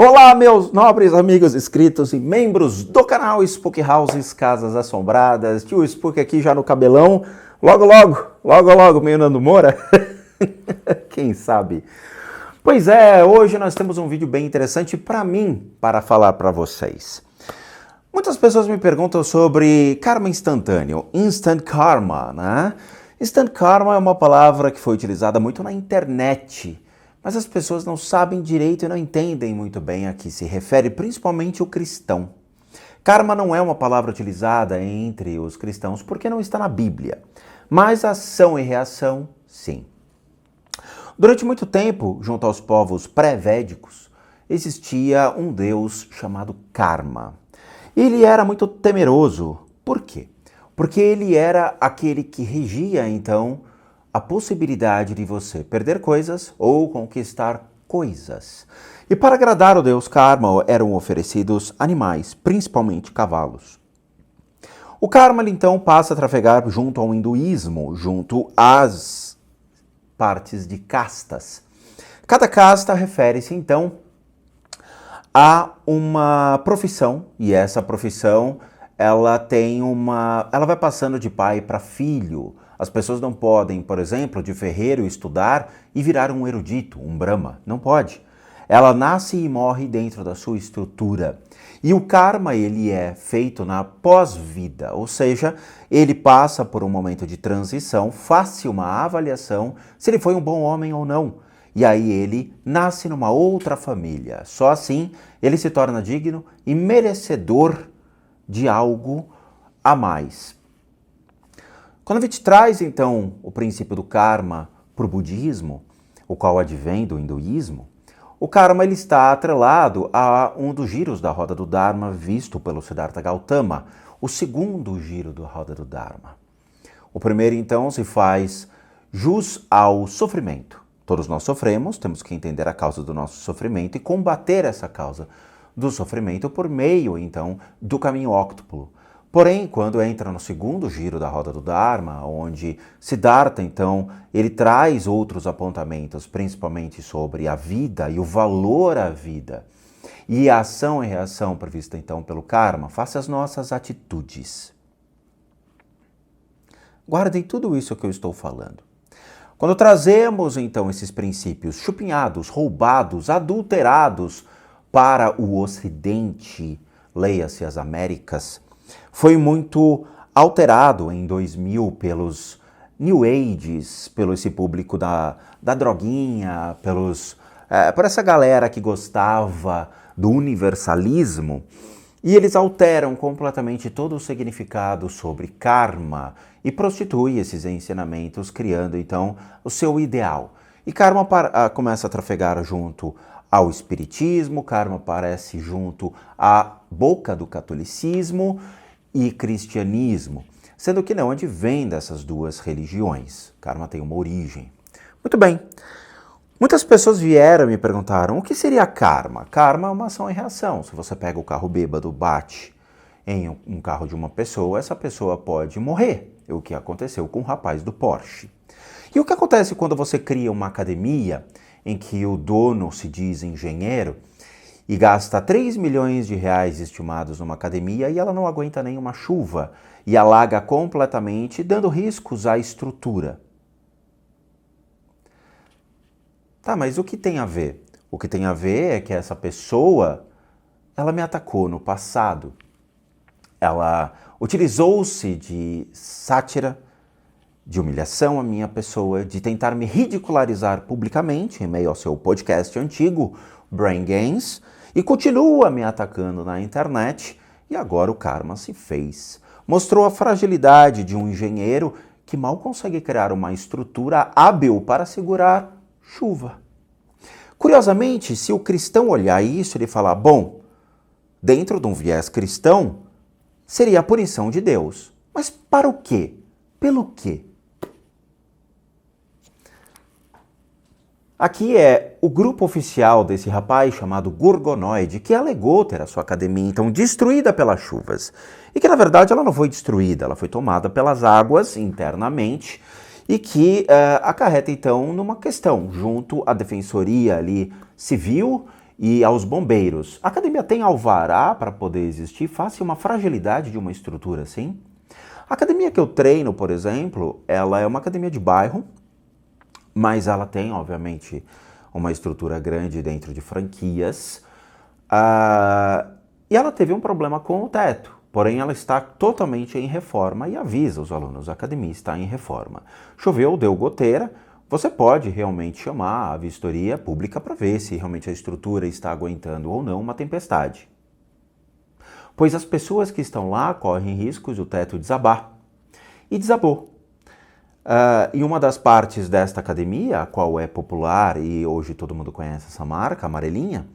Olá, meus nobres amigos inscritos e membros do canal Spook Houses, Casas Assombradas. Tio Spook aqui já no cabelão. Logo, meio Nando Moura. Quem sabe? Pois é, hoje nós temos um vídeo bem interessante para mim, para falar para vocês. Muitas pessoas me perguntam sobre karma instantâneo, instant karma, né? Instant karma é uma palavra que foi utilizada muito na internet, mas as pessoas não sabem direito e não entendem muito bem a que se refere, principalmente o cristão. Karma não é uma palavra utilizada entre os cristãos porque não está na Bíblia, mas ação e reação, sim. Durante muito tempo, junto aos povos pré-védicos, existia um deus chamado Karma. Ele era muito temeroso. Por quê? Porque ele era aquele que regia, então, a possibilidade de você perder coisas ou conquistar coisas. E para agradar o deus Karma eram oferecidos animais, principalmente cavalos. O Karma, então, passa a trafegar junto ao hinduísmo, junto às partes de castas. Cada casta refere-se, então, a uma profissão, e essa profissão ela vai passando de pai para filho. As pessoas não podem, por exemplo, de ferreiro estudar e virar um erudito, um Brahma. Não pode. Ela nasce e morre dentro da sua estrutura. E o karma, ele é feito na pós-vida, ou seja, ele passa por um momento de transição, faz-se uma avaliação se ele foi um bom homem ou não. E aí ele nasce numa outra família. Só assim ele se torna digno e merecedor de algo a mais. Quando a gente traz, então, o princípio do karma para o budismo, o qual advém do hinduísmo, o karma ele está atrelado a um dos giros da roda do Dharma visto pelo Siddhartha Gautama, o segundo giro da roda do Dharma. O primeiro, então, se faz jus ao sofrimento. Todos nós sofremos, temos que entender a causa do nosso sofrimento e combater essa causa do sofrimento por meio, então, do caminho óctuplo. Porém, quando entra no segundo giro da roda do Dharma, onde Siddhartha, então, ele traz outros apontamentos, principalmente sobre a vida e o valor à vida, e a ação e reação prevista, então, pelo karma, face às nossas atitudes. Guardem tudo isso que eu estou falando. Quando trazemos, então, esses princípios chupinhados, roubados, adulterados para o Ocidente, leia-se as Américas, foi muito alterado em 2000 pelos New Ages, pelo esse público da droguinha, por essa galera que gostava do universalismo, e eles alteram completamente todo o significado sobre karma e prostituem esses ensinamentos, criando então o seu ideal. E karma começa a trafegar junto ao espiritismo, karma aparece junto à boca do catolicismo e cristianismo, sendo que não advém dessas duas religiões. Karma tem uma origem. Muito bem. Muitas pessoas vieram e me perguntaram o que seria karma. Karma é uma ação e reação. Se você pega o carro bêbado, bate em um carro de uma pessoa, essa pessoa pode morrer. É o que aconteceu com o rapaz do Porsche. E o que acontece quando você cria uma academia em que o dono se diz engenheiro e gasta 3 milhões de reais estimados numa academia e ela não aguenta nenhuma chuva e alaga completamente, dando riscos à estrutura? Tá, mas o que tem a ver? O que tem a ver é que essa pessoa, ela me atacou no passado. Ela utilizou-se de sátira, de humilhação à minha pessoa, de tentar me ridicularizar publicamente em meio ao seu podcast antigo, Brain Games, e continua me atacando na internet, e agora o karma se fez. Mostrou a fragilidade de um engenheiro que mal consegue criar uma estrutura hábil para segurar chuva. Curiosamente, se o cristão olhar isso, ele falar, bom, dentro de um viés cristão, seria a punição de Deus. Mas para o quê? Pelo quê? Aqui é o grupo oficial desse rapaz chamado Gorgonoide, que alegou ter a sua academia, então, destruída pelas chuvas. E que, na verdade, ela não foi destruída, ela foi tomada pelas águas internamente e que acarreta, então, numa questão junto à defensoria ali civil e aos bombeiros. A academia tem alvará para poder existir face a uma fragilidade de uma estrutura assim? A academia que eu treino, por exemplo, ela é uma academia de bairro, mas ela tem, obviamente, uma estrutura grande dentro de franquias. E ela teve um problema com o teto, porém ela está totalmente em reforma e avisa os alunos, a academia está em reforma. Choveu, deu goteira, você pode realmente chamar a vistoria pública para ver se realmente a estrutura está aguentando ou não uma tempestade. Pois as pessoas que estão lá correm riscos de o teto desabar. E desabou. E uma das partes desta academia, a qual é popular e hoje todo mundo conhece essa marca, amarelinha,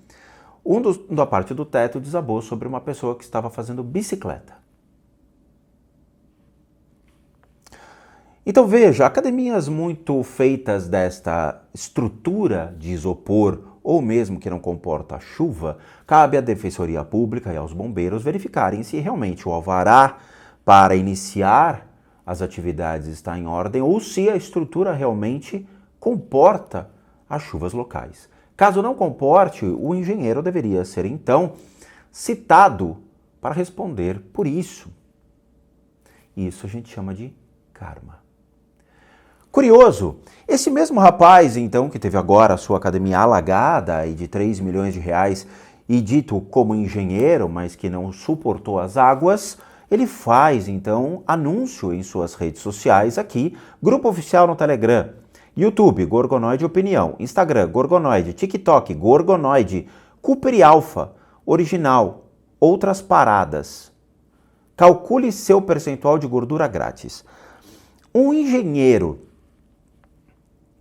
da parte do teto desabou sobre uma pessoa que estava fazendo bicicleta. Então veja, academias muito feitas desta estrutura de isopor ou mesmo que não comporta chuva, cabe à Defensoria Pública e aos bombeiros verificarem se realmente o alvará para iniciar as atividades está em ordem ou se a estrutura realmente comporta as chuvas locais. Caso não comporte, o engenheiro deveria ser então citado para responder por isso. Isso a gente chama de karma. Curioso, esse mesmo rapaz, então, que teve agora a sua academia alagada e de 3 milhões de reais e dito como engenheiro, mas que não suportou as águas, ele faz, então, anúncio em suas redes sociais aqui, grupo oficial no Telegram, YouTube, Gorgonoide Opinião, Instagram, Gorgonoide, TikTok, Gorgonoide, Cooper e Alpha, original, outras paradas. Calcule seu percentual de gordura grátis. Um engenheiro,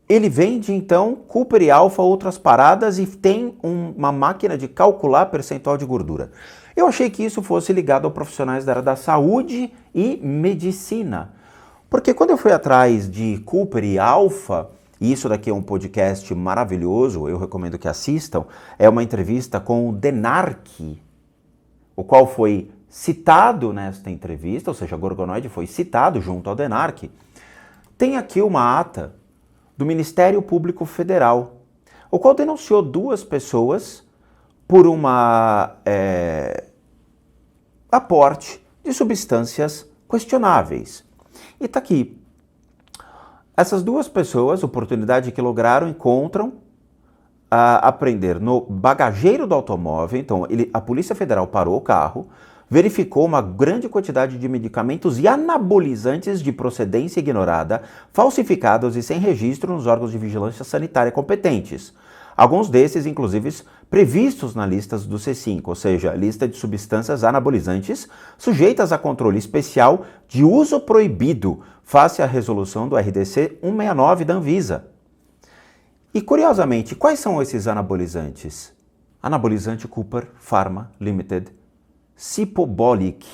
ele vende, então, Cooper e Alpha, outras paradas e tem uma máquina de calcular percentual de gordura. Eu achei que isso fosse ligado a profissionais da área da saúde e medicina. Porque quando eu fui atrás de Cooper e Alpha, e isso daqui é um podcast maravilhoso, eu recomendo que assistam, é uma entrevista com o Denark, o qual foi citado nesta entrevista, ou seja, Gorgonoide foi citado junto ao Denark. Tem aqui uma ata do Ministério Público Federal, o qual denunciou 2 pessoas por uma aporte de substâncias questionáveis. E está aqui. Essas 2 pessoas, oportunidade que lograram, encontram a apreender no bagageiro do automóvel. Então, a Polícia Federal parou o carro, verificou uma grande quantidade de medicamentos e anabolizantes de procedência ignorada, falsificados e sem registro nos órgãos de vigilância sanitária competentes. Alguns desses, inclusive, previstos na lista do C5, ou seja, lista de substâncias anabolizantes sujeitas a controle especial de uso proibido, face à resolução do RDC 169 da Anvisa. E, curiosamente, quais são esses anabolizantes? Anabolizante Cooper Pharma Limited, Cipobolic,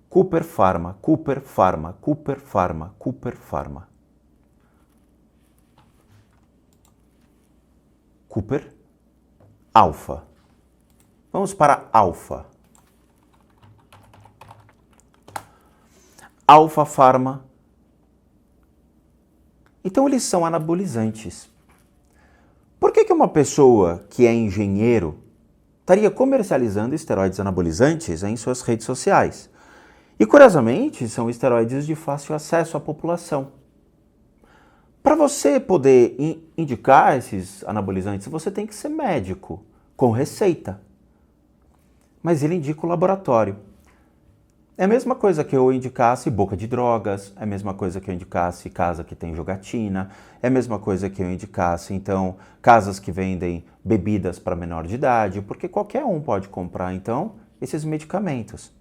Cooper Pharma, Cooper Pharma, Cooper Pharma, Cooper Pharma. Cooper, Alpha. Vamos para Alpha. Alpha Pharma. Então eles são anabolizantes. Por que uma pessoa que é engenheiro estaria comercializando esteroides anabolizantes em suas redes sociais? E curiosamente, são esteroides de fácil acesso à população. Para você poder indicar esses anabolizantes, você tem que ser médico, com receita. Mas ele indica o laboratório. É a mesma coisa que eu indicasse boca de drogas, é a mesma coisa que eu indicasse casa que tem jogatina, é a mesma coisa que eu indicasse, então, casas que vendem bebidas para menor de idade, porque qualquer um pode comprar, então, esses medicamentos.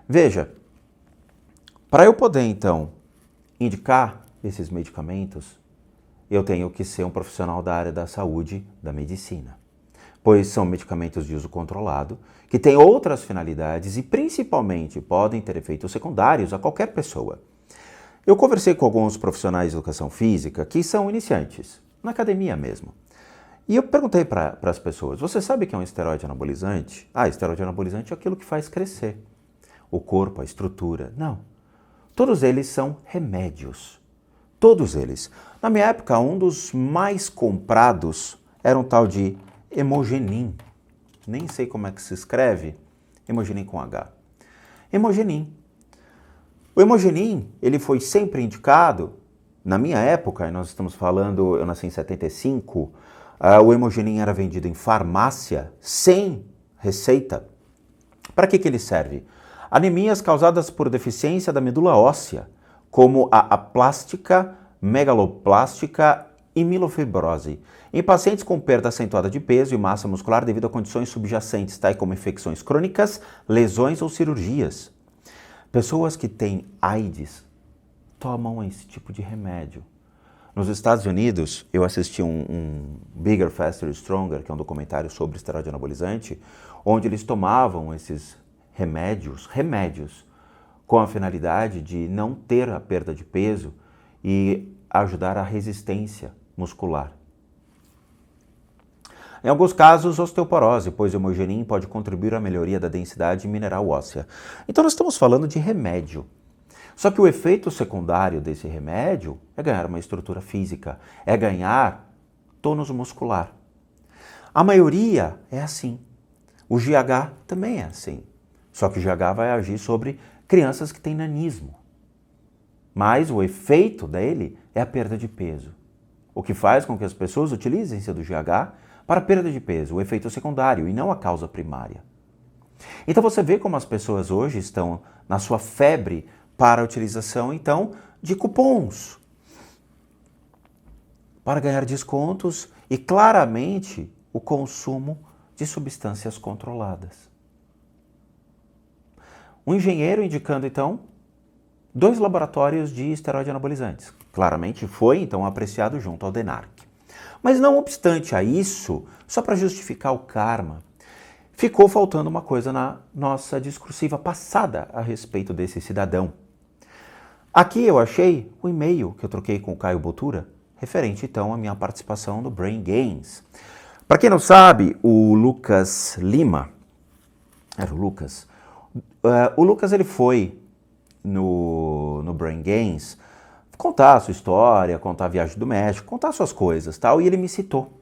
Veja, para eu poder, então, indicar esses medicamentos, eu tenho que ser um profissional da área da saúde, da medicina. Pois são medicamentos de uso controlado, que têm outras finalidades e principalmente podem ter efeitos secundários a qualquer pessoa. Eu conversei com alguns profissionais de educação física que são iniciantes, na academia mesmo. E eu perguntei para as pessoas, você sabe o que é um esteroide anabolizante? Esteroide anabolizante é aquilo que faz crescer o corpo, a estrutura. Não. Todos eles são remédios. Todos eles. Na minha época, um dos mais comprados era um tal de Hemogenin. Nem sei como é que se escreve. Hemogenin com H. Hemogenin. O Hemogenin, ele foi sempre indicado, na minha época, nós estamos falando, eu nasci em 75, o Hemogenin era vendido em farmácia, sem receita. Para que ele serve? Anemias causadas por deficiência da medula óssea, como a aplástica, megaloplástica e milofibrose. Em pacientes com perda acentuada de peso e massa muscular devido a condições subjacentes, tais como infecções crônicas, lesões ou cirurgias. Pessoas que têm AIDS tomam esse tipo de remédio. Nos Estados Unidos, eu assisti um Bigger, Faster, Stronger, que é um documentário sobre esteroide anabolizante, onde eles tomavam esses remédios, com a finalidade de não ter a perda de peso e ajudar a resistência muscular. Em alguns casos, osteoporose, pois o Hemogenin pode contribuir à melhoria da densidade mineral óssea. Então nós estamos falando de remédio. Só que o efeito secundário desse remédio é ganhar uma estrutura física, é ganhar tônus muscular. A maioria é assim. O GH também é assim. Só que o GH vai agir sobre crianças que têm nanismo. Mas o efeito dele é a perda de peso. O que faz com que as pessoas utilizem-se do GH para perda de peso, o efeito secundário e não a causa primária. Então você vê como as pessoas hoje estão na sua febre para a utilização, então, de cupons, para ganhar descontos e, claramente, o consumo de substâncias controladas. Um engenheiro indicando, então, 2 laboratórios de esteroide anabolizantes. Claramente foi, então, apreciado junto ao DENARC. Mas não obstante a isso, só para justificar o karma, ficou faltando uma coisa na nossa discursiva passada a respeito desse cidadão. Aqui eu achei o e-mail que eu troquei com o Caio Botura, referente então à minha participação no Brain Games. Para quem não sabe, o Lucas Lima, era o Lucas ele foi no Brain Games contar a sua história, contar a viagem do México, contar suas coisas tal, e ele me citou.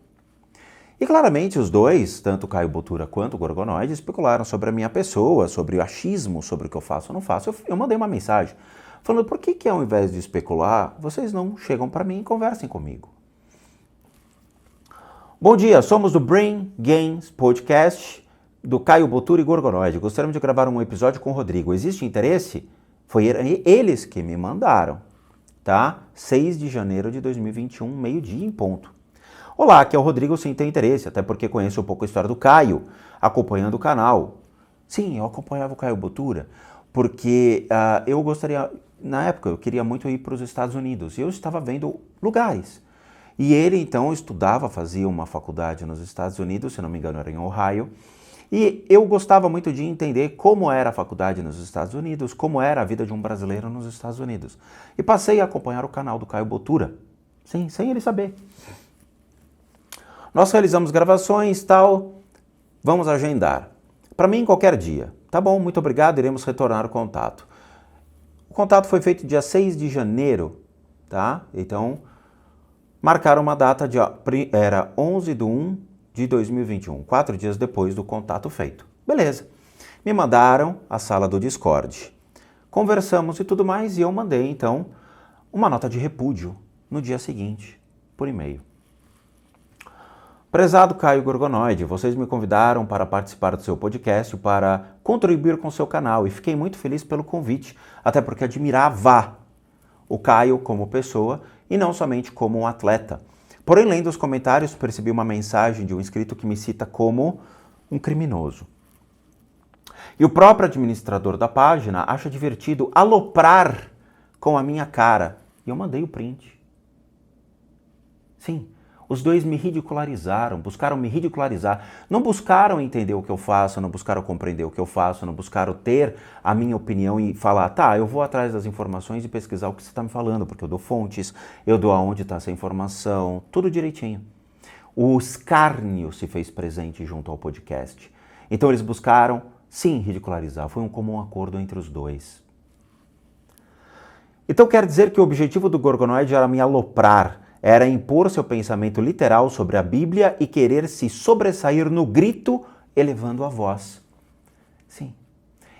E claramente os dois, tanto o Caio Botura quanto o Gorgonoide, especularam sobre a minha pessoa, sobre o achismo, sobre o que eu faço ou não faço. Eu mandei uma mensagem falando, por que ao invés de especular, vocês não chegam para mim e conversem comigo? Bom dia, somos do Brain Games Podcast, do Caio Botura e Gorgonoide. Gostaríamos de gravar um episódio com o Rodrigo. Existe interesse? Foi eles que me mandaram, tá? 6 de janeiro de 2021, meio-dia em ponto. Olá, aqui é o Rodrigo, sem ter interesse, até porque conheço um pouco a história do Caio, acompanhando o canal. Sim, eu acompanhava o Caio Botura, porque eu gostaria, na época, eu queria muito ir para os Estados Unidos, e eu estava vendo lugares. E ele, então, estudava, fazia uma faculdade nos Estados Unidos, se não me engano era em Ohio, e eu gostava muito de entender como era a faculdade nos Estados Unidos, como era a vida de um brasileiro nos Estados Unidos. E passei a acompanhar o canal do Caio Botura, sim, sem ele saber. Nós realizamos gravações, tal, vamos agendar. Para mim, qualquer dia. Tá bom, muito obrigado, iremos retornar o contato. O contato foi feito dia 6 de janeiro, tá? Então, marcaram uma data, era 11/1 de 2021, 4 dias depois do contato feito. Beleza. Me mandaram a sala do Discord. Conversamos e tudo mais, e eu mandei, então, uma nota de repúdio no dia seguinte, por e-mail. Prezado Caio Gorgonoide, vocês me convidaram para participar do seu podcast, para contribuir com o seu canal, e fiquei muito feliz pelo convite, até porque admirava o Caio como pessoa e não somente como um atleta. Porém, lendo os comentários, percebi uma mensagem de um inscrito que me cita como um criminoso. E o próprio administrador da página acha divertido aloprar com a minha cara. E eu mandei o print. Sim, os dois me ridicularizaram, buscaram me ridicularizar. Não buscaram entender o que eu faço, não buscaram compreender o que eu faço, não buscaram ter a minha opinião e falar, tá, eu vou atrás das informações e pesquisar o que você está me falando, porque eu dou fontes, eu dou aonde está essa informação, tudo direitinho. O escárnio se fez presente junto ao podcast. Então eles buscaram, sim, ridicularizar. Foi um comum acordo entre os dois. Então quer dizer que o objetivo do Gorgonoide era me aloprar, era impor seu pensamento literal sobre a Bíblia e querer se sobressair no grito, elevando a voz. Sim,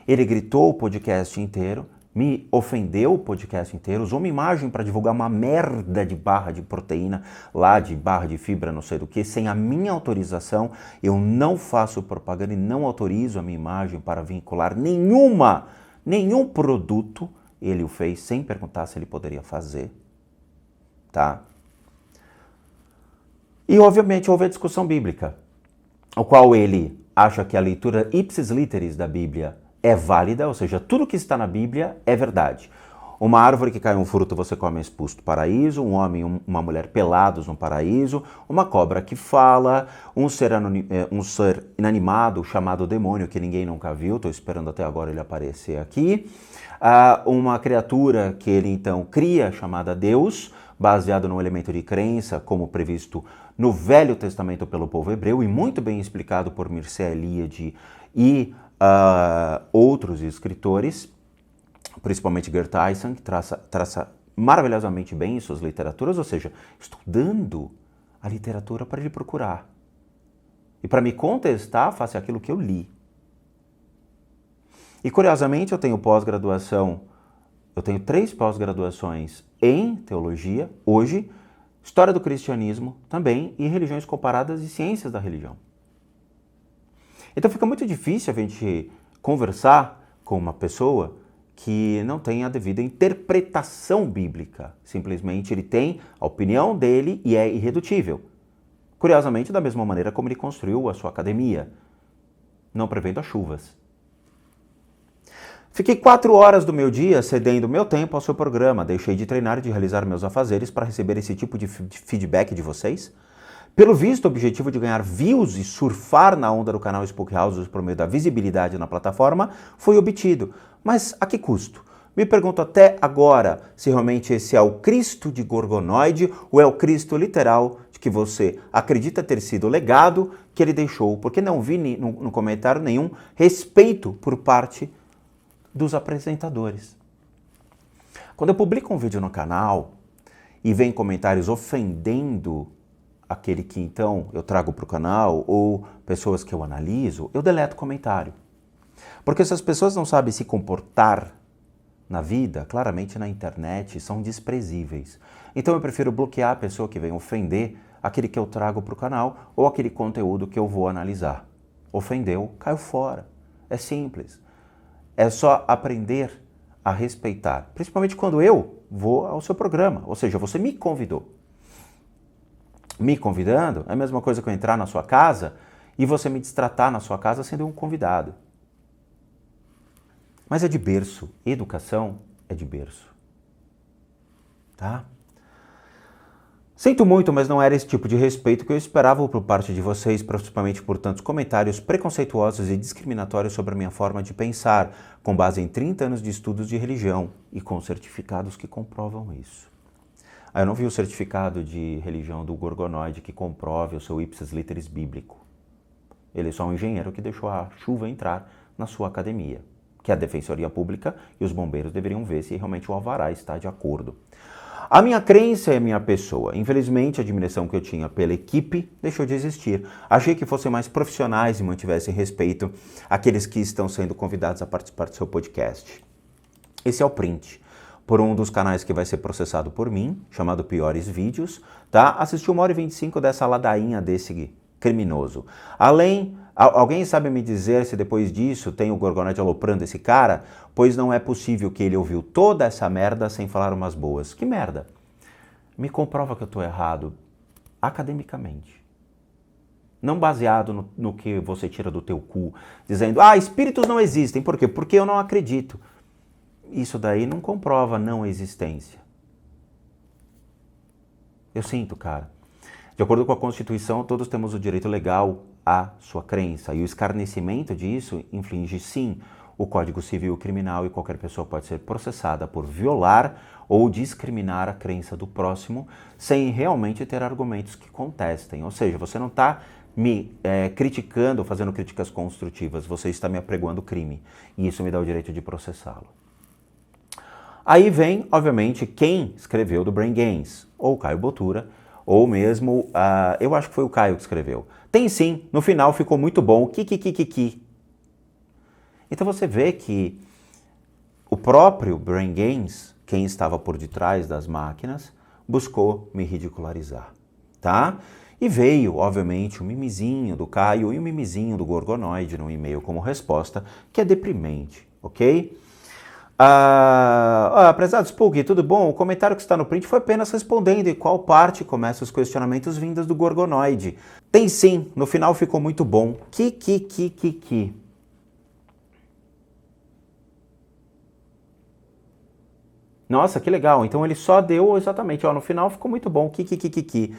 ele gritou o podcast inteiro, me ofendeu o podcast inteiro, usou uma imagem para divulgar uma merda de barra de proteína, lá de barra de fibra, não sei do que, sem a minha autorização. Eu não faço propaganda e não autorizo a minha imagem para vincular nenhum produto. Ele o fez sem perguntar se ele poderia fazer, tá? E obviamente houve a discussão bíblica, o qual ele acha que a leitura ipsis literis da Bíblia é válida, ou seja, tudo que está na Bíblia é verdade. Uma árvore que cai um fruto você come é expulso do paraíso, um homem e uma mulher pelados no paraíso, uma cobra que fala, um ser inanimado chamado demônio que ninguém nunca viu, estou esperando até agora ele aparecer aqui, uma criatura que ele então cria chamada Deus, baseado no elemento de crença, como previsto no Velho Testamento pelo povo hebreu e muito bem explicado por Mircea Eliade e outros escritores, principalmente Gert Eisen, que traça maravilhosamente bem em suas literaturas, ou seja, estudando a literatura para ele procurar. E para me contestar, faça aquilo que eu li. E curiosamente eu tenho pós-graduação, eu tenho 3 pós-graduações em teologia, hoje, história do cristianismo também, e religiões comparadas e ciências da religião. Então fica muito difícil a gente conversar com uma pessoa que não tem a devida interpretação bíblica. Simplesmente ele tem a opinião dele e é irredutível. Curiosamente, da mesma maneira como ele construiu a sua academia, não prevendo as chuvas. Fiquei 4 horas do meu dia cedendo meu tempo ao seu programa. Deixei de treinar e de realizar meus afazeres para receber esse tipo de feedback de vocês. Pelo visto, o objetivo de ganhar views e surfar na onda do canal Spook Houses por meio da visibilidade na plataforma foi obtido. Mas a que custo? Me pergunto até agora se realmente esse é o Cristo de Gorgonoide ou é o Cristo literal de que você acredita ter sido o legado que ele deixou, porque não vi no comentário nenhum respeito por parte dos apresentadores. Quando eu publico um vídeo no canal e vem comentários ofendendo aquele que então eu trago para o canal ou pessoas que eu analiso, eu deleto o comentário. Porque se as pessoas não sabem se comportar na vida, claramente na internet, são desprezíveis. Então eu prefiro bloquear a pessoa que vem ofender aquele que eu trago para o canal ou aquele conteúdo que eu vou analisar. Ofendeu, caiu fora. É simples. É só aprender a respeitar, principalmente quando eu vou ao seu programa, ou seja, você me convidou. Me convidando é a mesma coisa que eu entrar na sua casa e você me destratar na sua casa sendo um convidado. Mas é de berço. Educação é de berço. Tá? Sinto muito, mas não era esse tipo de respeito que eu esperava por parte de vocês, principalmente por tantos comentários preconceituosos e discriminatórios sobre a minha forma de pensar, com base em 30 anos de estudos de religião e com certificados que comprovam isso. Eu não vi o certificado de religião do Gorgonoide que comprove o seu ipsis literis bíblico. Ele é só um engenheiro que deixou a chuva entrar na sua academia, que a Defensoria Pública e os bombeiros deveriam ver se realmente o alvará está de acordo. A minha crença é a minha pessoa. Infelizmente, a admiração que eu tinha pela equipe deixou de existir. Achei que fossem mais profissionais e mantivessem respeito àqueles que estão sendo convidados a participar do seu podcast. Esse é o print. Por um dos canais que vai ser processado por mim, chamado Piores Vídeos, tá? Assisti 1h25 dessa ladainha desse criminoso. Alguém sabe me dizer se depois disso tem o Gorgonoide aloprando esse cara? Pois não é possível que ele ouviu toda essa merda sem falar umas boas. Que merda? Me comprova que eu tô errado academicamente. Não baseado no que você tira do teu cu, dizendo, espíritos não existem. Por quê? Porque eu não acredito. Isso daí não comprova não existência. Eu sinto, cara. De acordo com a Constituição, todos temos o direito legal à sua crença. E o escarnecimento disso inflige, sim, o Código Civil Criminal e qualquer pessoa pode ser processada por violar ou discriminar a crença do próximo sem realmente ter argumentos que contestem. Ou seja, você não está me criticando ou fazendo críticas construtivas, você está me apregoando crime. E isso me dá o direito de processá-lo. Aí vem, obviamente, quem escreveu do Brain Games, ou Caio Botura, ou mesmo, eu acho que foi o Caio que escreveu. Tem sim, no final ficou muito bom, ki. Então você vê que o próprio Brain Games, quem estava por detrás das máquinas, buscou me ridicularizar, tá? E veio, obviamente, o mimizinho do Caio e o mimizinho do Gorgonoide no e-mail como resposta, que é deprimente, ok? Prezado Spook, tudo bom? O comentário que está no print foi apenas respondendo em qual parte começam os questionamentos vindos do Gorgonoide. Tem sim, no final ficou muito bom. Ki. Nossa, que legal. Então ele só deu exatamente, no final ficou muito bom. Ki.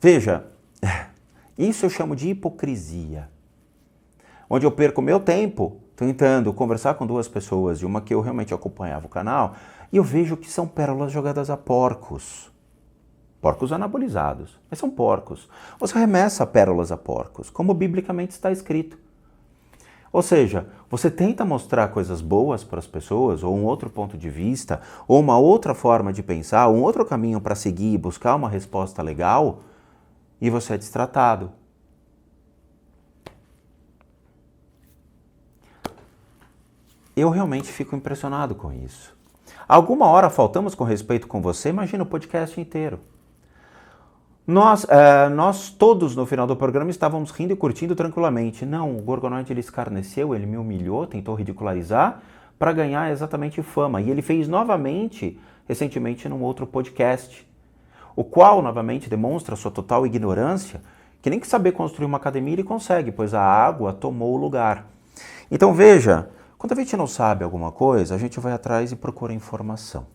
Veja, isso eu chamo de hipocrisia. Onde eu perco meu tempo tentando conversar com duas pessoas, de uma que eu realmente acompanhava o canal, e eu vejo que são pérolas jogadas a porcos. Porcos anabolizados, mas são porcos. Você arremessa pérolas a porcos, como biblicamente está escrito. Ou seja, você tenta mostrar coisas boas para as pessoas, ou um outro ponto de vista, ou uma outra forma de pensar, um outro caminho para seguir e buscar uma resposta legal, e você é destratado. Eu realmente fico impressionado com isso. Alguma hora faltamos com respeito com você, imagina o podcast inteiro. Nós todos no final do programa estávamos rindo e curtindo tranquilamente. Não, o Gorgonoide ele escarneceu, ele me humilhou, tentou ridicularizar para ganhar exatamente fama. E ele fez novamente, recentemente, num outro podcast, o qual novamente demonstra sua total ignorância, que nem que saber construir uma academia ele consegue, pois a água tomou o lugar. Então veja, quando a gente não sabe alguma coisa, a gente vai atrás e procura informação.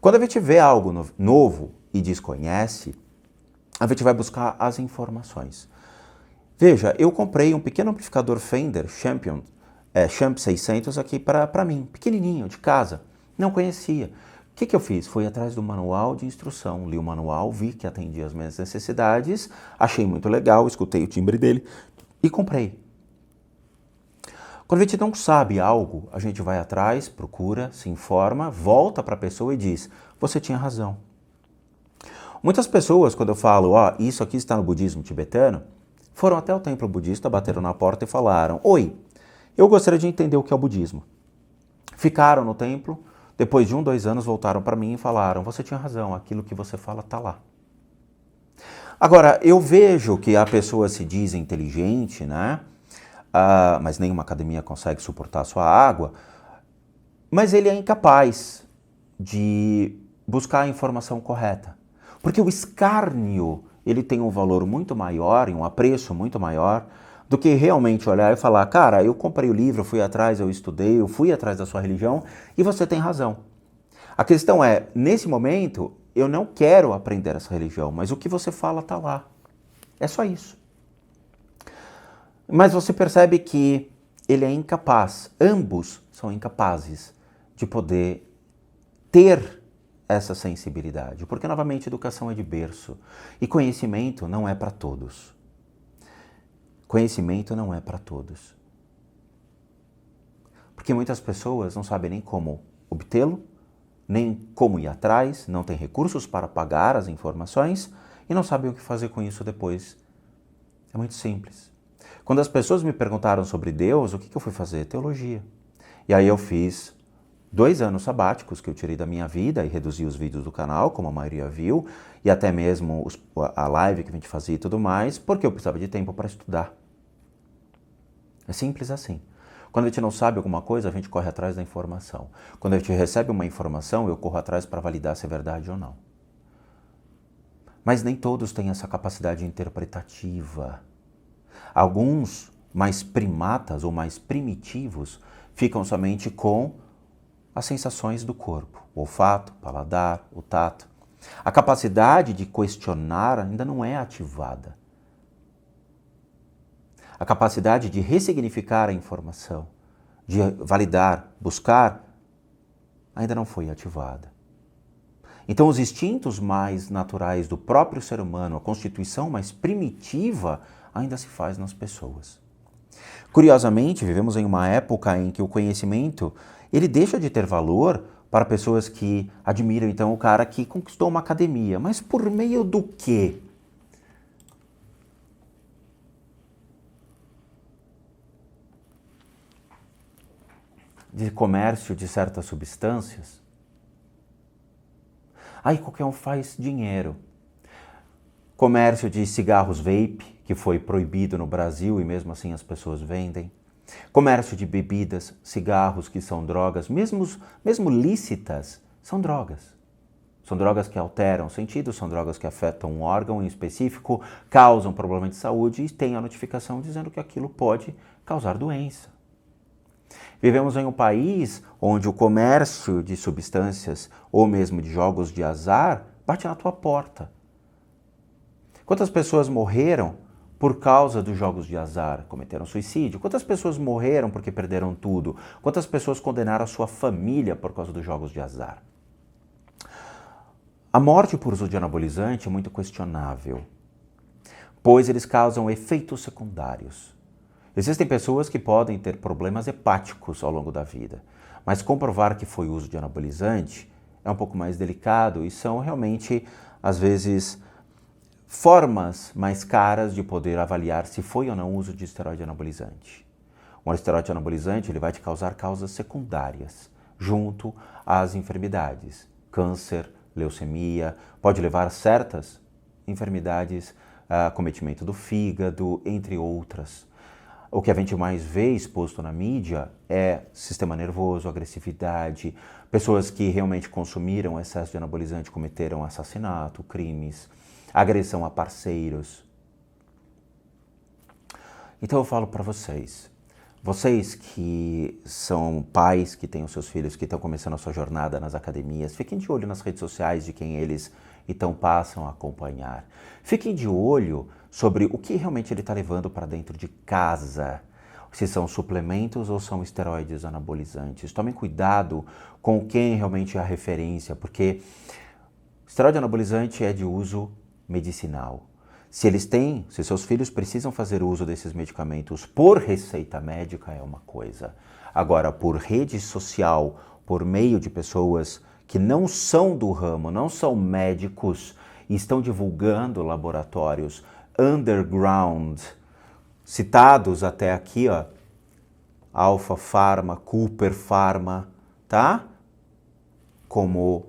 Quando a gente vê algo novo e desconhece, a gente vai buscar as informações. Veja, eu comprei um pequeno amplificador Fender Champ 600 aqui para mim, pequenininho, de casa. Não conhecia. O que eu fiz? Fui atrás do manual de instrução, li o manual, vi que atendia as minhas necessidades, achei muito legal, escutei o timbre dele e comprei. Quando a gente não sabe algo, a gente vai atrás, procura, se informa, volta para a pessoa e diz, você tinha razão. Muitas pessoas, quando eu falo, isso aqui está no budismo tibetano, foram até o templo budista, bateram na porta e falaram, oi, eu gostaria de entender o que é o budismo. Ficaram no templo, depois de 2 anos voltaram para mim e falaram, você tinha razão, aquilo que você fala está lá. Agora, eu vejo que a pessoa se diz inteligente, né? Mas nenhuma academia consegue suportar a sua água, mas ele é incapaz de buscar a informação correta. Porque o escárnio, ele tem um valor muito maior e um apreço muito maior do que realmente olhar e falar, cara, eu comprei o livro, eu fui atrás, eu estudei, eu fui atrás da sua religião e você tem razão. A questão é, nesse momento, eu não quero aprender essa religião, mas o que você fala está lá. É só isso. Mas você percebe que ele é incapaz, ambos são incapazes de poder ter essa sensibilidade. Porque, novamente, educação é de berço. E conhecimento não é para todos. Conhecimento não é para todos. Porque muitas pessoas não sabem nem como obtê-lo, nem como ir atrás, não têm recursos para pagar as informações e não sabem o que fazer com isso depois. É muito simples. Quando as pessoas me perguntaram sobre Deus, o que eu fui fazer? Teologia. E aí eu fiz 2 anos sabáticos que eu tirei da minha vida e reduzi os vídeos do canal, como a maioria viu, e até mesmo a live que a gente fazia e tudo mais, porque eu precisava de tempo para estudar. É simples assim. Quando a gente não sabe alguma coisa, a gente corre atrás da informação. Quando a gente recebe uma informação, eu corro atrás para validar se é verdade ou não. Mas nem todos têm essa capacidade interpretativa. Alguns mais primatas ou mais primitivos ficam somente com as sensações do corpo, o olfato, o paladar, o tato. A capacidade de questionar ainda não é ativada. A capacidade de ressignificar a informação, de validar, buscar, ainda não foi ativada. Então, os instintos mais naturais do próprio ser humano, a constituição mais primitiva, ainda se faz nas pessoas. Curiosamente, vivemos em uma época em que o conhecimento ele deixa de ter valor para pessoas que admiram, então, o cara que conquistou uma academia. Mas por meio do quê? De comércio de certas substâncias? Aí qualquer um faz dinheiro. Comércio de cigarros vape, que foi proibido no Brasil e mesmo assim as pessoas vendem. Comércio de bebidas, cigarros que são drogas, mesmo lícitas, são drogas. São drogas que alteram o sentido, são drogas que afetam um órgão em específico, causam problema de saúde e tem a notificação dizendo que aquilo pode causar doença. Vivemos em um país onde o comércio de substâncias ou mesmo de jogos de azar bate na tua porta. Quantas pessoas morreram por causa dos jogos de azar? Cometeram suicídio? Quantas pessoas morreram porque perderam tudo? Quantas pessoas condenaram a sua família por causa dos jogos de azar? A morte por uso de anabolizante é muito questionável, pois eles causam efeitos secundários. Existem pessoas que podem ter problemas hepáticos ao longo da vida, mas comprovar que foi uso de anabolizante é um pouco mais delicado e são realmente, às vezes, formas mais caras de poder avaliar se foi ou não uso de esteroide anabolizante. Um esteroide anabolizante ele vai te causar causas secundárias, junto às enfermidades, câncer, leucemia, pode levar a certas enfermidades, acometimento do fígado, entre outras. O que a gente mais vê exposto na mídia é sistema nervoso, agressividade, pessoas que realmente consumiram excesso de anabolizante cometeram assassinato, crimes, agressão a parceiros. Então eu falo para vocês que são pais, que têm os seus filhos, que estão começando a sua jornada nas academias, fiquem de olho nas redes sociais de quem eles então passam a acompanhar. Fiquem de olho sobre o que realmente ele está levando para dentro de casa, se são suplementos ou são esteroides anabolizantes. Tomem cuidado com quem realmente é a referência, porque esteroide anabolizante é de uso medicinal. Se seus filhos precisam fazer uso desses medicamentos por receita médica é uma coisa. Agora, por rede social, por meio de pessoas que não são do ramo, não são médicos e estão divulgando laboratórios underground, citados até aqui, ó, Alpha Pharma, Cooper Pharma, tá? Como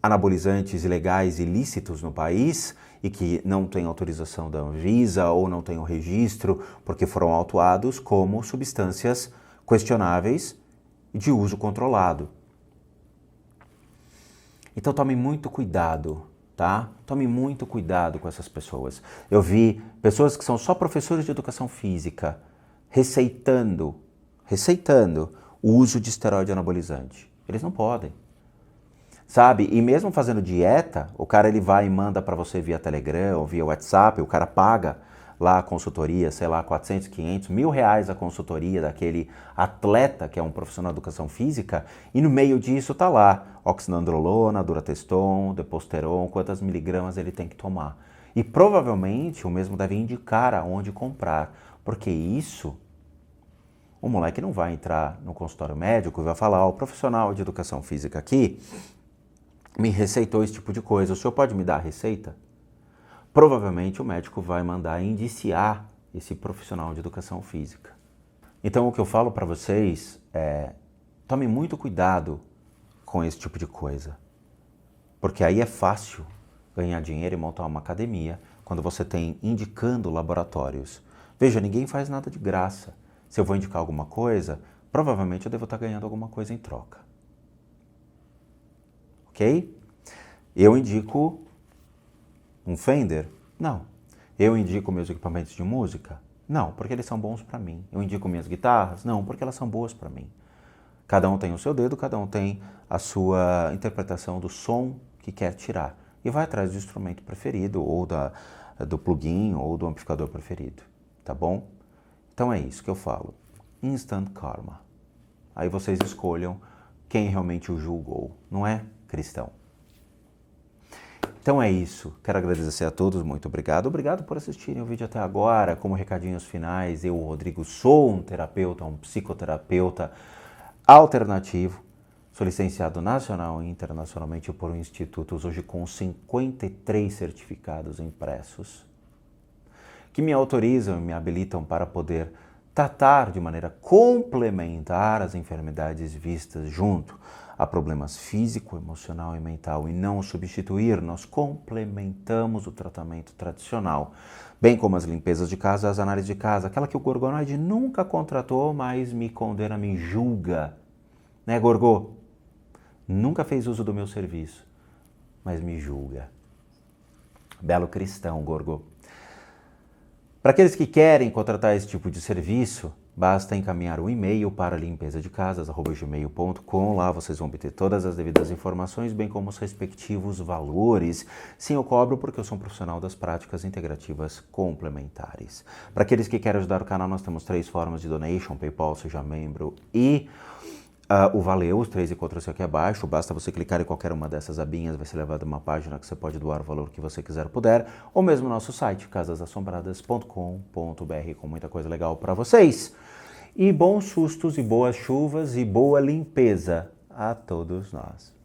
anabolizantes ilegais ilícitos no país e que não têm autorização da Anvisa ou não têm o registro porque foram autuados como substâncias questionáveis de uso controlado. Então tome muito cuidado, tá? Tome muito cuidado com essas pessoas. Eu vi pessoas que são só professores de educação física receitando o uso de esteroide anabolizante. Eles não podem. Sabe? E mesmo fazendo dieta, o cara ele vai e manda para você via Telegram ou via WhatsApp, o cara paga lá a consultoria, sei lá, 400, 500, R$1.000 a consultoria daquele atleta que é um profissional de educação física e no meio disso tá lá oxinandrolona, durateston, deposteron, quantas miligramas ele tem que tomar. E provavelmente o mesmo deve indicar aonde comprar, porque isso, o moleque não vai entrar no consultório médico e vai falar, ó, o profissional de educação física aqui me receitou esse tipo de coisa, o senhor pode me dar a receita? Provavelmente o médico vai mandar indiciar esse profissional de educação física. Então o que eu falo para vocês é, tomem muito cuidado com esse tipo de coisa, porque aí é fácil ganhar dinheiro e montar uma academia quando você tem indicando laboratórios. Veja, ninguém faz nada de graça. Se eu vou indicar alguma coisa, provavelmente eu devo estar ganhando alguma coisa em troca. Ok? Eu indico um Fender? Não. Eu indico meus equipamentos de música? Não, porque eles são bons para mim. Eu indico minhas guitarras? Não, porque elas são boas para mim. Cada um tem o seu dedo, cada um tem a sua interpretação do som que quer tirar. E vai atrás do instrumento preferido, ou do plugin, ou do amplificador preferido. Tá bom? Então é isso que eu falo. Instant Karma. Aí vocês escolham quem realmente o julgou. Não é cristão. Então é isso. Quero agradecer a todos. Muito obrigado. Obrigado por assistirem o vídeo até agora. Como recadinhos finais, eu, Rodrigo, sou um terapeuta, um psicoterapeuta alternativo. Sou licenciado nacional e internacionalmente por institutos, hoje com 53 certificados impressos, que me autorizam e me habilitam para poder tratar de maneira complementar as enfermidades vistas junto a problemas físico, emocional e mental e não substituir. Nós complementamos o tratamento tradicional, bem como as limpezas de casa, as análises de casa, aquela que o Gorgonoide nunca contratou, mas me condena, me julga. Né, Gorgô? Nunca fez uso do meu serviço, mas me julga. Belo cristão, Gorgô. Para aqueles que querem contratar esse tipo de serviço, basta encaminhar um e-mail para limpezadecasas@gmail.com. Lá vocês vão obter todas as devidas informações, bem como os respectivos valores. Sim, eu cobro porque eu sou um profissional das práticas integrativas complementares. Para aqueles que querem ajudar o canal, nós temos 3 formas de donation: PayPal, seja membro e o Valeu. Os 3 encontram-se aqui abaixo. Basta você clicar em qualquer uma dessas abinhas, vai ser levado a uma página que você pode doar o valor que você quiser puder, ou mesmo no nosso site, casasassombradas.com.br, com muita coisa legal para vocês. E bons sustos, e boas chuvas, e boa limpeza a todos nós.